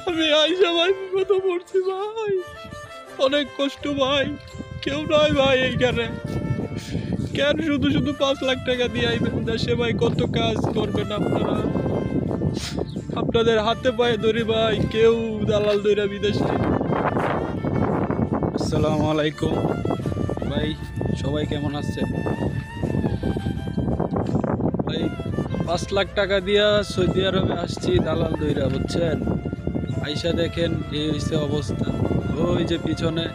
আমি আইসা ভাই বিপদে পড়ছি ভাই, অনেক কষ্ট ভাই। কেউ নয় ভাই এইখানে, কেন শুধু শুধু 5 লাখ টাকা দিয়ে আইবেন দেশে ভাই? কত কাজ করবেন আপনারা? আপনাদের হাতে পায়ে ধরি ভাই, কেউ দালাল দইরা বিদেশে। আসসালামু আলাইকুম ভাই, সবাই কেমন আছেন ভাই? 5 লাখ টাকা দিয়া সৌদি আরবে আসছি দালাল দইরা, বুঝছেন? আইসা দেখেন এই হইছে অবস্থা। ওই যে পিছনে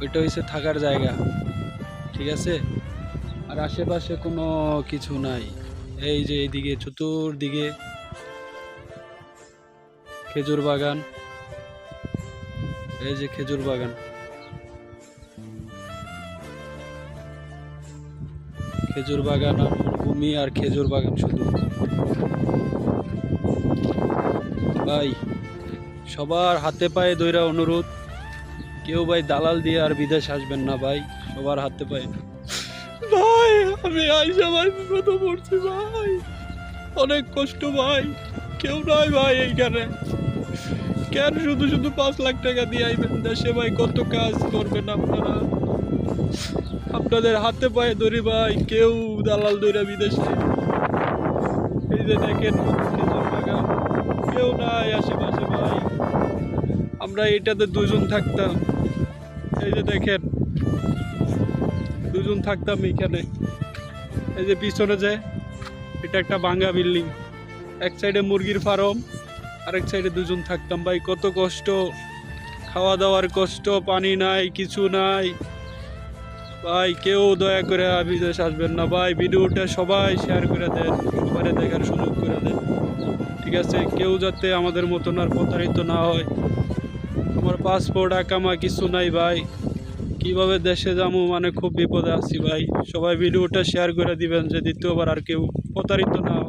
ওইটা হইছে থাকার জায়গা, ঠিক আছে? আর আশেপাশে কোনো কিছু নাই। এই যে এইদিকে চতুর্দিকে খেজুর বাগান, এই যে খেজুর বাগান, খেজুর বাগান আর ভূমি আর খেজুর বাগান শুধু। ভাই সবার হাতে পায়ে ধইরা অনুরোধ, কেউ ভাই দালাল দিয়ে আর বিদেশ আসবেন না ভাই, সবার হাতে পায়ে। ভাই আমি আইসা ভাই বিপদে পড়ছি ভাই, অনেক কষ্ট ভাই। কেউ নয় ভাই এইখানে, কেন শুধু শুধু 5 লাখ টাকা দিয়ে আইবেন দেশে ভাই? কত কাজ করবেন আপনারা? আপনাদের হাতে পায়ে ধরি ভাই, কেউ দালাল দইরা বিদেশে। এই যে দেখেন খেজুর বাগান, কেউ নাই আশেপাশে ভাই। আমরা এটাতে দুজন থাকতাম, এই যে দেখেন দুজন থাকতাম এখানে। এই যে পিছনে যে এটা একটা ভাঙ্গা বিল্ডিং, এক সাইডে মুরগির ফার্ম, আরেক সাইডে দুজন থাকতাম ভাই। কত কষ্ট, খাওয়া দাওয়ার কষ্ট, পানি নাই, কিছু নাই ভাই। কেউ দয়া করে বিদেশ আসবেন না ভাই। ভিডিওটা সবাই শেয়ার করে দেন, সবাই দেখার সুযোগ করে দেন, ঠিক আছে? কেউ যাতে আমাদের মতন আর প্রতারিত না হয়। আমার পাসপোর্ট আকামা কিছু নাই ভাই, কিভাবে দেশে যাবো মানে খুব বিপদে আছি ভাই। সবাই ভিডিওটা শেয়ার করে দিবেন যে দ্বিতীয়বার আর কেউ প্রতারিত না হয়।